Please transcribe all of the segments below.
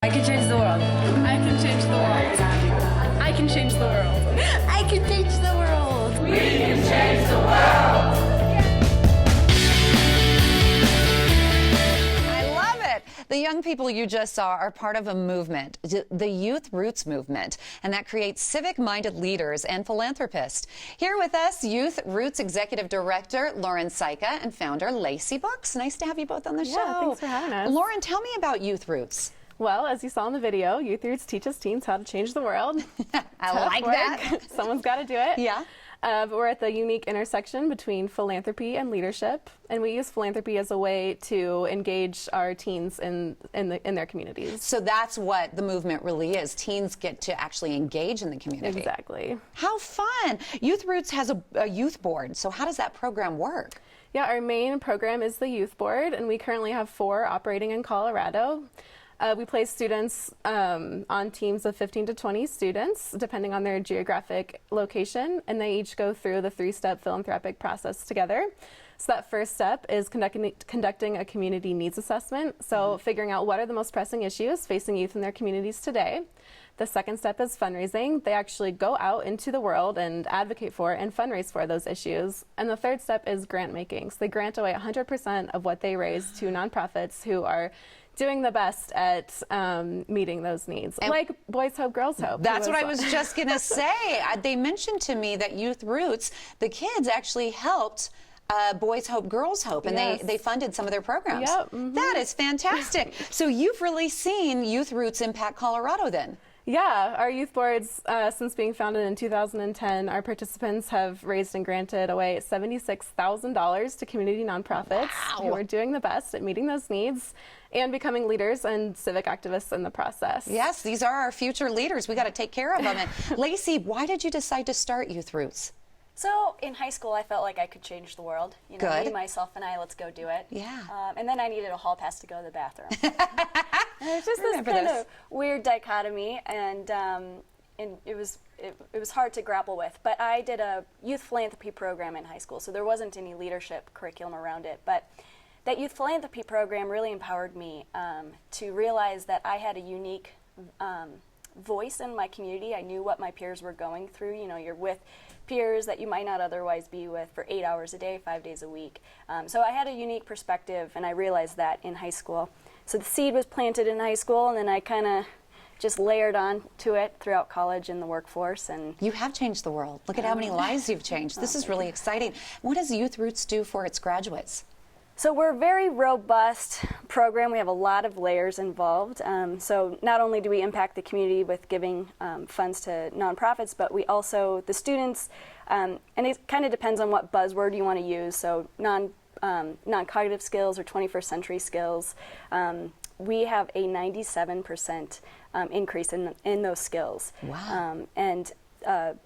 I can change the world. I can change the world. I can change the world. I can change the world. We can change the world. I love it. The young people you just saw are part of a movement, the Youth Roots movement, and that creates civic-minded leaders and philanthropists. Here with us, Youth Roots Executive Director Lauren Syka and founder LACEY Books. Nice to have you both on the show. Yeah, thanks for having us. Lauren, tell me about Youth Roots. Well, as you saw in the video, Youth Roots teaches teens how to change the world. I like that. Someone's got to do it. Yeah. But we're at the unique intersection between philanthropy and leadership, and we use philanthropy as a way to engage our teens in their communities. So that's what the movement really is. Teens get to actually engage in the community. Exactly. How fun. Youth Roots has a youth board. So how does that program work? Yeah, our main program is the Youth Board, and we currently have 4 operating in Colorado. We place students on teams of 15 to 20 students, depending on their geographic location, and they each go through the 3-step philanthropic process together. So that first step is conducting a community needs assessment, so figuring out what are the most pressing issues facing youth in their communities today. The second step is fundraising. They actually go out into the world and advocate for and fundraise for those issues. And the third step is grant making. So they grant away 100% of what they raise to nonprofits who are doing the best at meeting those needs, and like Boys Hope, Girls Hope. That's what I was just going to say. They mentioned to me that Youth Roots, the kids actually helped Boys Hope, Girls Hope, and yes. they funded some of their programs. Yep, mm-hmm. That is fantastic. So you've really seen Youth Roots impact Colorado then? Yeah, our youth boards, since being founded in 2010, our participants have raised and granted away $76,000 to community nonprofits who are doing the best at meeting those needs and becoming leaders and civic activists in the process. Yes, these are our future leaders. We got to take care of them. And LACEY, why did you decide to start Youth Roots? So in high school, I felt like I could change the world. You know, Good. me, myself, and I, let's go do it. Yeah. And then I needed a hall pass to go to the bathroom. And it was just this kind of weird dichotomy, and it was hard to grapple with. But I did a youth philanthropy program in high school, so there wasn't any leadership curriculum around it. But that youth philanthropy program really empowered me to realize that I had a unique voice in my community. I knew what my peers were going through. You know, you're with peers that you might not otherwise be with for 8 hours a day, 5 days a week. So I had a unique perspective, and I realized that in high school. So the seed was planted in high school, and then I kind of just layered on to it throughout college and the workforce. And you have changed the world. Look at how many lives you've changed. This is really exciting. What does Youth Roots do for its graduates? So we're a very robust program. We have a lot of layers involved. So not only do we impact the community with giving funds to nonprofits, but we also, the students, and it kind of depends on what buzzword you want to use, so non-cognitive skills or 21st century skills. We have a 97% increase in those skills. Wow. And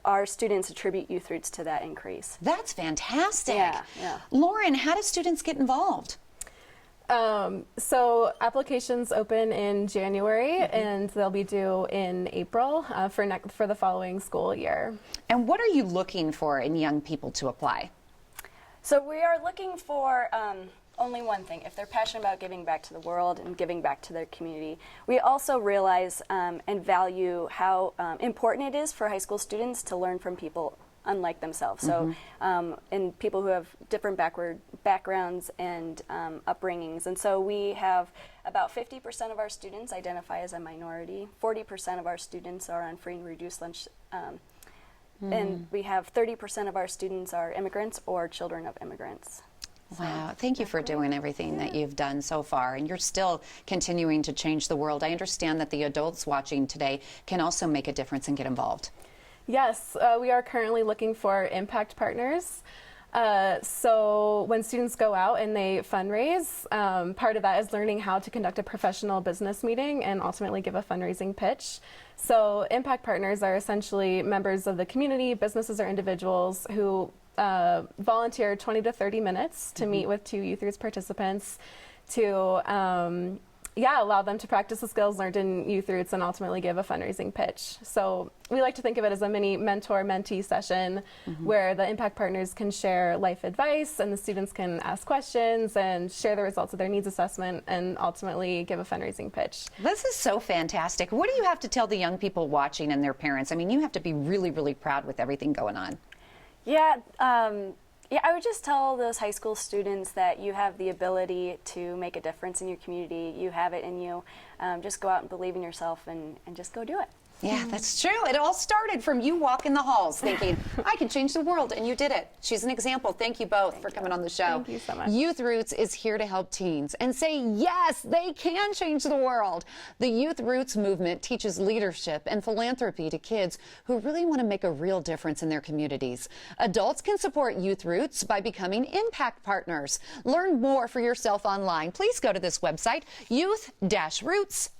our students attribute Youth Roots to that increase. That's fantastic. Yeah, yeah. Lauren, how do students get involved? So applications open in January, and they'll be due in April for the following school year. And what are you looking for in young people to apply? So we are looking for only one thing: if they're passionate about giving back to the world and giving back to their community. We also realize and value how important it is for high school students to learn from people unlike themselves. So and people who have different backgrounds and upbringings. And so we have about 50% of our students identify as a minority. 40% of our students are on free and reduced lunch. And we have 30% of our students are immigrants or children of immigrants. Wow, thank you for doing everything that you've done so far, and you're still continuing to change the world. I understand that the adults watching today can also make a difference and get involved. Yes, we are currently looking for impact partners. So when students go out and they fundraise, part of that is learning how to conduct a professional business meeting and ultimately give a fundraising pitch. So impact partners are essentially members of the community, businesses or individuals who volunteer 20 to 30 minutes to meet with 2 Youth Roots participants to allow them to practice the skills learned in Youth Roots and ultimately give a fundraising pitch. So we like to think of it as a mini mentor-mentee session where the impact partners can share life advice and the students can ask questions and share the results of their needs assessment and ultimately give a fundraising pitch. This is so fantastic. What do you have to tell the young people watching and their parents? I mean, you have to be really, really proud with everything going on. Yeah, I would just tell those high school students that you have the ability to make a difference in your community. You have it in you. Just go out and believe in yourself and just go do it. Yeah, that's true. It all started from you walking the halls thinking, I can change the world, and you did it. She's an example. Thank you both for coming on the show. Thank you so much. Youth Roots is here to help teens and say, yes, they can change the world. The Youth Roots movement teaches leadership and philanthropy to kids who really want to make a real difference in their communities. Adults can support Youth Roots by becoming impact partners. Learn more for yourself online. Please go to this website, youth-roots.org.